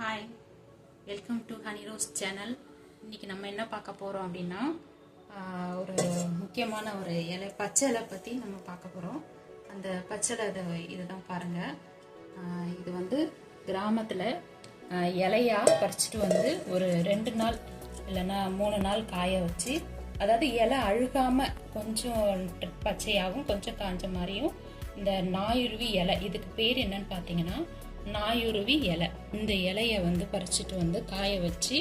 Hi, welcome to honey rose channel. இன்றைக்கி நம்ம என்ன பார்க்க போகிறோம் அப்படின்னா ஒரு முக்கியமான ஒரு இலை, பச்சை இலை பற்றி நம்ம பார்க்க போகிறோம். அந்த பச்சை இலை இதுதான் பாருங்கள். இது வந்து கிராமத்தில் இலையாக பறிச்சுட்டு வந்து ஒரு 2 நாள் இல்லைன்னா 3 நாள் காய வச்சு, அதாவது இலை அழுகாமல் கொஞ்சம் பச்சையாகவும் கொஞ்சம் காஞ்ச மாதிரியும் இந்த நாயுருவி இலை, இதுக்கு பேர் என்னன்னு பார்த்தீங்கன்னா நாயுருவி இலை. இந்த இலையை வந்து பறிச்சுட்டு வந்து காய வச்சு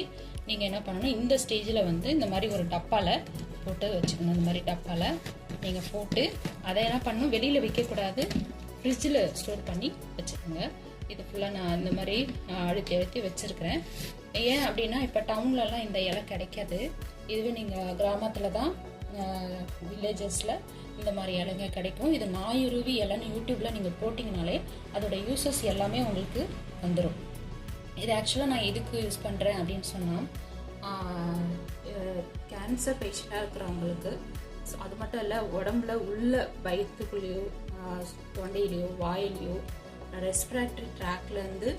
நீங்கள் என்ன பண்ணணும், இந்த ஸ்டேஜில் வந்து இந்த மாதிரி ஒரு டப்பாவில் போட்டு வச்சுக்கணும். இந்த மாதிரி டப்பாவில் நீங்கள் போட்டு அதை என்ன பண்ணணும், வெளியில் வைக்கக்கூடாது, ஃப்ரிட்ஜில் ஸ்டோர் பண்ணி வச்சுக்கோங்க. இது ஃபுல்லாக நான் இந்த மாதிரி அழுத்தி அழுத்தி வச்சுருக்கிறேன். ஏன் அப்படின்னா இப்போ டவுன்லலாம் இந்த இலை கிடைக்காது. இதுவே நீங்கள் கிராமத்தில் தான், வில்லேஜஸில் இந்த மாதிரி இலைங்க கிடைக்கும். இது நாயுருவி இலைன்னு யூடியூப்பில் நீங்கள் போட்டிங்கனாலே அதோட யூசஸ் எல்லாமே உங்களுக்கு வந்துடும். இது ஆக்சுவலாக நான் எதுக்கு யூஸ் பண்ணுறேன் அப்படின்னு சொன்னால், கேன்சர் பேஷண்ட்டாக இருக்கிறவங்களுக்கு, அது மட்டும் இல்லை, உடம்புல உள்ள வயிற்றுக்குள்ளேயோ தொண்டையிலையோ வாயிலையோ ரெஸ்பிரேட்டரி ட்ராக்லேருந்து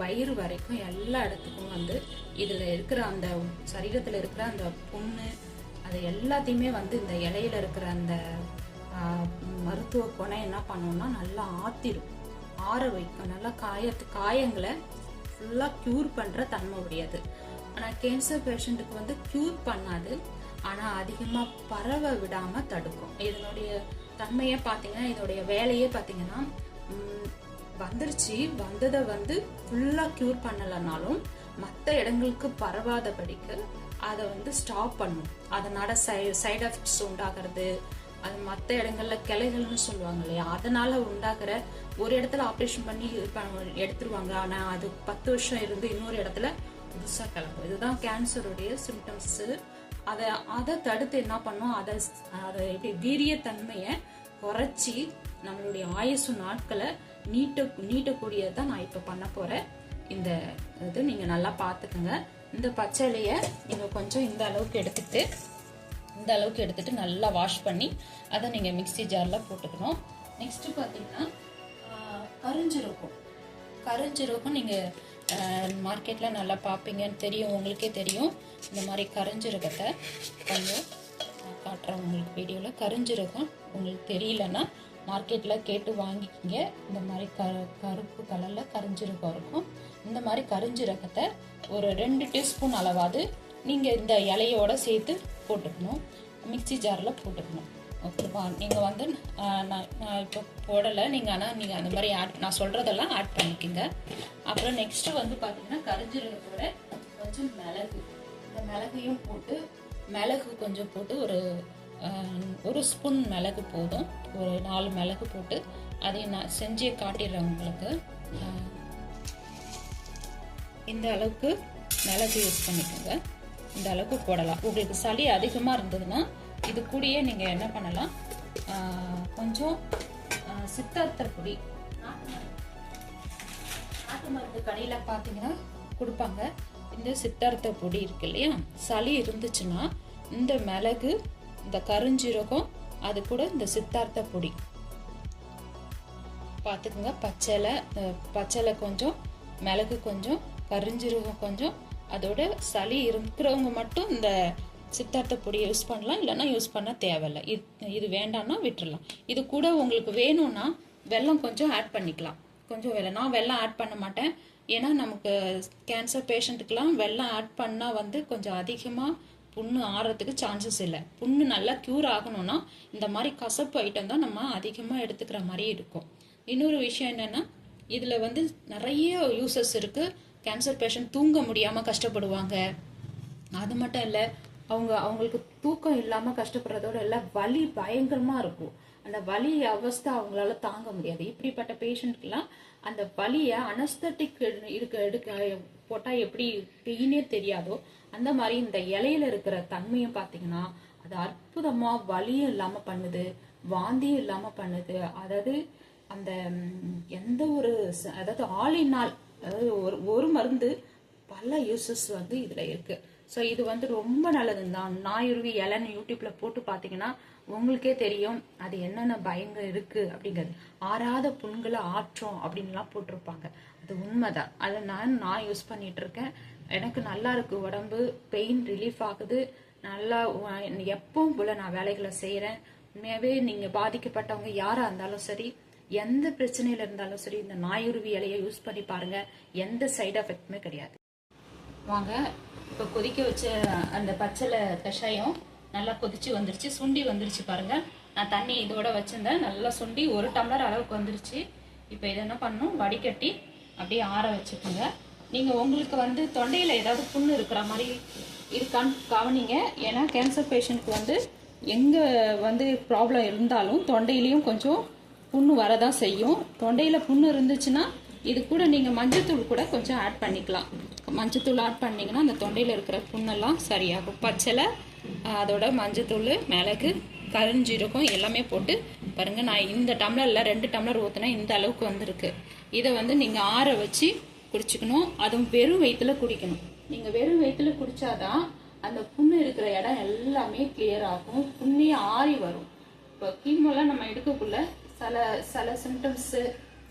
வயிறு வரைக்கும் எல்லா இடத்துக்கும் வந்து இதில் இருக்கிற அந்த சரீரத்தில் இருக்கிற அந்த புண்ணு அது எல்லாத்தையுமே வந்து இந்த இலையில இருக்கிற அந்த மருத்துவ குணம் என்ன பண்ணோம்னா நல்லா ஆத்திரும், ஆற வைக்கும், நல்லா காயங்களை ஃபுல்லாக க்யூர் பண்ணுற தன்மை உடையது. ஆனால் கேன்சர் பேஷண்ட்டுக்கு வந்து க்யூர் பண்ணாது, ஆனால் அதிகமாக பரவ விடாமல் தடுக்கும். இதனுடைய தன்மையை பார்த்தீங்கன்னா, இதோடைய வேலையே பார்த்தீங்கன்னா, வந்துருச்சு வந்ததை வந்து ஃபுல்லாக க்யூர் பண்ணலைனாலும் மற்ற இடங்களுக்கு பரவாதபடிக்கு அதை வந்து ஸ்டாப் பண்ணும். அதனால சைடு எஃபெக்ட்ஸ் உண்டாகிறது, அது மற்ற இடங்கள்ல கிளைகள்னு சொல்லுவாங்க இல்லையா, அதனால உண்டாகிற, ஒரு இடத்துல ஆப்ரேஷன் பண்ணி எடுத்துருவாங்க, ஆனால் அது 10 வருஷம் இருந்து இன்னொரு இடத்துல புதுசாக கிளம்பும். இதுதான் கேன்சருடைய சிம்டம்ஸ். அதை தடுத்து என்ன பண்ணும், அதை எப்படி வீரியத்தன்மையை குறைச்சி நம்மளுடைய ஆயுசு நாட்களை நீட்டக்கூடியதான் நான் இப்போ பண்ண போறேன். இந்த இது நீங்க நல்லா பார்த்துக்குங்க. இந்த பச்சை இலையை நீங்கள் கொஞ்சம் இந்த அளவுக்கு எடுத்துட்டு நல்லா வாஷ் பண்ணி அதை நீங்கள் மிக்ஸி ஜாரில் போட்டுக்கணும். நெக்ஸ்ட்டு பார்த்தீங்கன்னா கருஞ்சீரகம் நீங்கள் மார்க்கெட்டில் நல்லா பார்ப்பீங்கன்னு தெரியும், உங்களுக்கே தெரியும். இந்த மாதிரி கருஞ்சீரகத்தை கொஞ்சம் காட்டுறேன் உங்களுக்கு வீடியோவில். கருஞ்சீரகம் உங்களுக்கு தெரியலன்னா மார்க்கெட்டில் கேட்டு வாங்கிக்கிங்க. இந்த மாதிரி கருப்பு கலரில் கருஞ்சீரகம் இருக்கும். இந்த மாதிரி கருஞ்சீரகத்தை ஒரு 2 டீஸ்பூன் அளவாவது நீங்கள் இந்த இலையோட சேர்த்து போட்டுக்கணும், மிக்ஸி ஜாரில் போட்டுக்கணும். ஓகேவா? நீங்கள் வந்து நான் இப்போ போடலை, ஆனால் நீங்கள் அந்த மாதிரி நான் சொல்கிறதெல்லாம் ஆட் பண்ணிக்கோங்க. அப்புறம் நெக்ஸ்ட்டு வந்து பார்த்தீங்கன்னா கருஞ்சீரகத்தோட கொஞ்சம் மிளகு, இந்த மிளகையும் போட்டு, மிளகு கொஞ்சம் போட்டு ஒரு ஸ்பூன் மிளகு போதும், ஒரு 4 மிளகு போட்டு அதை நான் செஞ்சே காட்டிடுறேன் உங்களுக்கு. இந்த அளவுக்கு மிளகு யூஸ் பண்ணிக்கோங்க, இந்த அளவுக்கு போடலாம். உங்களுக்கு சளி அதிகமாக இருந்ததுன்னா இது கூடயே நீங்கள் என்ன பண்ணலாம், கொஞ்சம் சித்தார்த்தர் பொடி, நாட்டு மருந்து கடையில் பார்த்தீங்கன்னா கொடுப்பாங்க. இந்த சித்தார்த்த பொடி இருக்கு இல்லையா, சளி இருந்துச்சுன்னா இந்த மிளகு, இந்த கருஞ்சீரகம், அது கூட இந்த சித்தார்த்த பொடி பார்த்துக்குங்க. பச்சை கொஞ்சம், மிளகு கொஞ்சம், கருஞ்சீரகம் கொஞ்சம். அதோட சளி இருக்கிறவங்க மட்டும் இந்த சித்தார்த்த பொடியை யூஸ் பண்ணலாம், இல்லைன்னா யூஸ் பண்ண தேவையில்லை. இது வேண்டாம்னா விட்டுடலாம். இது கூட உங்களுக்கு வேணும்னா வெல்லம் கொஞ்சம் ஆட் பண்ணிக்கலாம். கொஞ்சம் நான் வெல்லம் ஆட் பண்ண மாட்டேன், ஏன்னா நமக்கு கேன்சர் பேஷண்ட்டுக்கெல்லாம் வெல்லம் ஆட் பண்ணால் வந்து கொஞ்சம் அதிகமாக புண்ணு ஆறதுக்கு சான்சஸ் இல்லை. புண்ணு நல்லா க்யூர் ஆகணும்னா இந்த மாதிரி கசப்பு ஐட்டம் தான் நம்ம அதிகமாக எடுத்துக்கிற மாதிரி இருக்கும். இன்னொரு விஷயம் என்னென்னா, இதில் வந்து நிறைய யூசஸ் இருக்குது. கேன்சர் பேஷண்ட் தூங்க முடியாமல் கஷ்டப்படுவாங்க. அது மட்டும் இல்லை, அவங்களுக்கு தூக்கம் இல்லாமல் கஷ்டப்படுறதோட எல்லாம் வலி பயங்கரமாக இருக்கும். அந்த வலி அவஸ்தை அவங்களால தாங்க முடியாது. இப்படிப்பட்ட பேஷண்ட்க்கெல்லாம் அந்த வலியை அனஸ்தட்டிக் எடுக்க போட்டால் எப்படி பெயினே தெரியாதோ, அந்த மாதிரி இந்த இலையில இருக்கிற தன்மையும் பார்த்தீங்கன்னா அது அற்புதமாக வலியும் இல்லாமல் பண்ணுது, வாந்தியும் இல்லாமல் பண்ணுது. அதாவது அந்த எந்த ஒரு, அதாவது ஆல் இன் ஆல், அதாவது ஒரு மருந்து பல யூசஸ் வந்து இதில் இருக்கு. ஸோ இது வந்து ரொம்ப நல்லது தான். நாயுருவி இலைன்னு யூடியூப்ல போட்டு பார்த்தீங்கன்னா உங்களுக்கே தெரியும் அது என்னென்ன பயங்க இருக்கு அப்படிங்கிறது. ஆறாத புண்களை ஆற்றும் அப்படின்லாம் போட்டிருப்பாங்க. அது உண்மைதான். அதை நான் யூஸ் பண்ணிட்டு இருக்கேன். எனக்கு நல்லா இருக்கு, உடம்பு பெயின் ரிலீஃப் ஆகுது. நல்லா எப்பவும் போல நான் வேலைகளை செய்யறேன். உண்மையாவே நீங்க பாதிக்கப்பட்டவங்க யாரா இருந்தாலும் சரி, எந்த பிரச்சனையில இருந்தாலும் சரி, இந்த நாயுருவி இலையை யூஸ் பண்ணி பாருங்க. எந்த சைடு எஃபெக்ட்டுமே கிடையாது. வாங்க, இப்போ கொதிக்க வச்ச அந்த பச்சளை கஷாயம் நல்லா கொதிச்சு வந்துருச்சு, சுண்டி வந்துருச்சு பாருங்க. நான் தண்ணி இதோட வச்சிருந்தேன், நல்லா சுண்டி 1 டம்ளர் அளவுக்கு வந்துருச்சு. இப்போ இதை என்ன பண்ணணும், வடிகட்டி அப்படியே ஆற வச்சுக்கோங்க. நீங்க உங்களுக்கு வந்து தொண்டையில ஏதாவது புண்ணு இருக்கிற மாதிரி இருக்கான்னு கவனிங்க. ஏன்னா கேன்சர் பேஷண்ட்க்கு வந்து எங்க வந்து ப்ராப்ளம் இருந்தாலும் தொண்டையிலையும் கொஞ்சம் புண்ணு வரதான் செய்யும். தொண்டையில புண்ணு இருந்துச்சுன்னா இது கூட நீங்க மஞ்சத்தூள் கூட கொஞ்சம் ஆட் பண்ணிக்கலாம். மஞ்சத்தூள் ஆட் பண்ணீங்கன்னா அந்த தொண்டையில இருக்கிற புண்ணெல்லாம் சரியாகும். பச்சளை, அதோட மஞ்சத்தூள், மிளகு, கருஞ்சீரகம் எல்லாமே போட்டு பாருங்க. நான் இந்த டம்ளர்ல 2 டம்ளர் ஊற்றினா இந்த அளவுக்கு வந்திருக்கு. இதை வந்து நீங்க ஆற வச்சு குடிச்சுக்கணும். அதுவும் வெறும் வயிற்றுல குடிக்கணும். நீங்க வெறும் வயிற்றுல குடிச்சாதான் அந்த புண்ணு இருக்கிற இடம் எல்லாமே கிளியர் ஆகும், புண்ணே ஆறி வரும். இப்போ கீமோலாம் நம்ம எடுக்கக்குள்ள சில சிம்டம்ஸ்,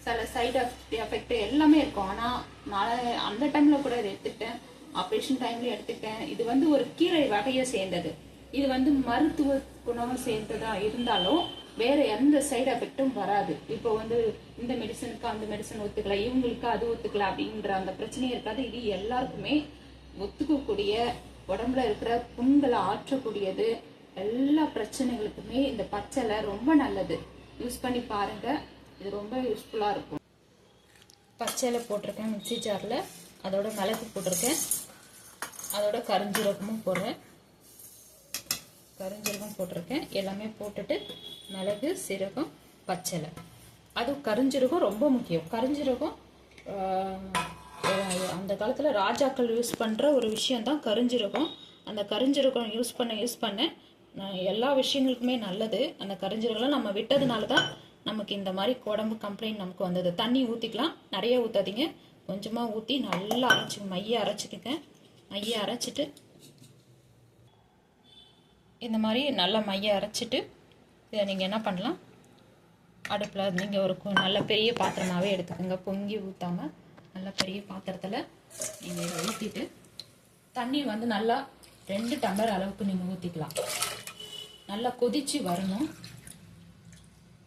சில சைடு எஃபெக்ட் எல்லாமே இருக்கும். ஆனால் நான் அந்த டைம்ல கூட இதை எடுத்துக்கிட்டேன், ஆப்ரேஷன் டைம்ல எடுத்துக்கிட்டேன். இது வந்து ஒரு கீரை வகையை சேர்ந்தது. இது வந்து மருத்துவ குணம் சேர்ந்ததா இருந்தாலும் வேற எந்த சைடு எஃபெக்டும் வராது. இப்போ வந்து இந்த மெடிசனுக்கு அந்த மெடிசன் ஒத்துக்கலாம், இவங்களுக்கு அது ஒத்துக்கலாம் அப்படின்ற அந்த பிரச்சனையே இருக்காது. இது எல்லாருக்குமே ஒத்துக்கக்கூடிய, உடம்புல இருக்கிற புண்களை ஆற்றக்கூடியது. எல்லா பிரச்சனைகளுக்குமே இந்த பச்சளை ரொம்ப நல்லது. யூஸ் பண்ணி பாருங்க, இது ரொம்ப யூஸ்ஃபுல்லா இருக்கும். பச்சளை போட்டிருக்கேன் மிக்சி ஜார்ல, அதோட மிளகு போட்டிருக்கேன், அதோட கருஞ்சீரகமும் போடுறேன். கருஞ்சீரகம் போட்டிருக்கேன். எல்லாமே போட்டுட்டு மிளகு, சீரகம், பச்சளை, அது கருஞ்சீரகம் ரொம்ப முக்கியம். கருஞ்சீரகம் அந்த காலத்தில் ராஜாக்கள் யூஸ் பண்ணுற ஒரு விஷயந்தான் கருஞ்சீரகம். அந்த கருஞ்சீரகம் யூஸ் பண்ண எல்லா விஷயங்களுக்குமே நல்லது. அந்த கருஞ்சீரகம் நம்ம விட்டதுனால தான் நமக்கு இந்த மாதிரி உடம்பு கம்ப்ளைண்ட் நமக்கு வந்தது. தண்ணி ஊற்றிக்கலாம், நிறைய ஊற்றாதீங்க, கொஞ்சமாக ஊற்றி நல்லா மைய அரைச்சிக்கங்க. மைய அரைச்சிட்டு இந்த மாதிரி நல்லா மைய அரைச்சிட்டு இதை நீங்கள் என்ன பண்ணலாம், அடுப்பில் நீங்கள் ஒரு நல்ல பெரிய பாத்திரமாகவே எடுத்துக்கோங்க. பொங்கி ஊற்றாமல் நல்ல பெரிய பாத்திரத்தில் நீங்கள் இதை ஊற்றிட்டு தண்ணி வந்து நல்லா 2 டம்ளர் அளவுக்கு நீங்கள் ஊற்றிக்கலாம். நல்லா கொதிச்சு வரணும்.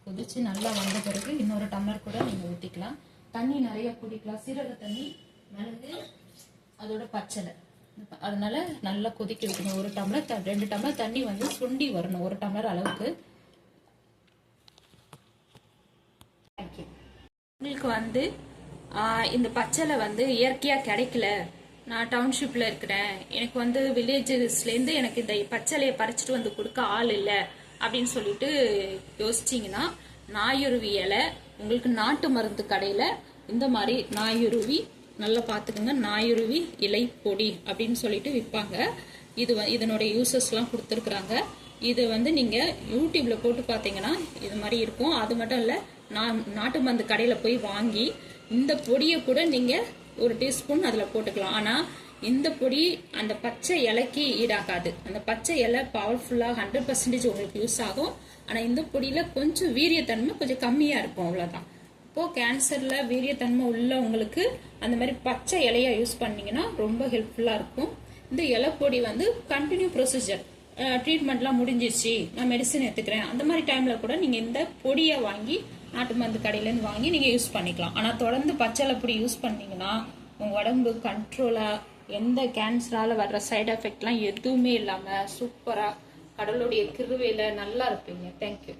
கொதிச்சு நல்லா வந்த பிறகு இன்னொரு டம்ளர் கூட நீங்கள் ஊற்றிக்கலாம். தண்ணி நிறைய குடிக்கலாம். சீரக தண்ணி, மிளகு, அதோட பச்சளை, அதனால நல்லா கொதிக்க வைக்கணும். 1 டம்ளர் 2 டம்ளர் தண்ணி வந்து சுண்டி வரணும், 1 டம்ளர் அளவுக்கு. உங்களுக்கு வந்து இந்த பச்சளை வந்து இயற்கையா கிடைக்கல, நான் டவுன்ஷிப்ல இருக்கிறேன், எனக்கு வந்து வில்லேஜஸ்லேருந்து எனக்கு இந்த பச்சளையை பறிச்சுட்டு வந்து கொடுக்க ஆள் இல்லை அப்படின்னு சொல்லிட்டு யோசிச்சிங்கன்னா, நாயுருவி இலை உங்களுக்கு நாட்டு மருந்து கடையில் இந்த மாதிரி நாயுருவி நல்லா பார்த்துக்கோங்க, நாயுருவி இலை பொடி அப்படின்னு சொல்லிட்டு விற்பாங்க. இதனுடைய யூசஸ்லாம் கொடுத்துருக்குறாங்க. இது வந்து நீங்கள் யூடியூப்ல போட்டு பார்த்தீங்கன்னா இது மாதிரி இருக்கும். அது மட்டும் இல்லை, நாட்டு மருந்து கடையில் போய் வாங்கி இந்த பொடியை கூட நீங்கள் 1 டீஸ்பூன் அதில் போட்டுக்கலாம். ஆனால் இந்த பொடி அந்த பச்சை இலைக்கு ஈடாகாது. அந்த பச்சை இலை பவர்ஃபுல்லாக 100% உங்களுக்கு யூஸ் ஆகும். ஆனால் இந்த பொடியில் கொஞ்சம் வீரியத்தன்மை கொஞ்சம் கம்மியாக இருக்கும், அவ்வளோதான். இப்போ கேன்சர்ல வீரியத்தன்மை உள்ளவங்களுக்கு அந்த மாதிரி பச்சை இலையா யூஸ் பண்ணீங்கன்னா ரொம்ப ஹெல்ப்ஃபுல்லாக இருக்கும். இந்த இலை பொடி வந்து கண்டினியூ ப்ரொசீஜர், ட்ரீட்மெண்ட்லாம் முடிஞ்சிருச்சு, நான் மெடிசன் எடுத்துக்கிறேன், அந்த மாதிரி டைம்ல கூட நீங்க இந்த பொடியை வாங்கி நாட்டு மருந்து கடையிலேருந்து வாங்கி நீங்க யூஸ் பண்ணிக்கலாம். ஆனால் தொடர்ந்து பச்சளை பொடி யூஸ் பண்ணீங்கன்னா உங்க உடம்பு கண்ட்ரோலா, எந்த கேன்சரால வர்ற சைடு எஃபெக்ட்லாம் எதுவுமே இல்லாம சூப்பரா கடவுளுடைய கிருபையில நல்லா இருப்பீங்க. தேங்க்யூ.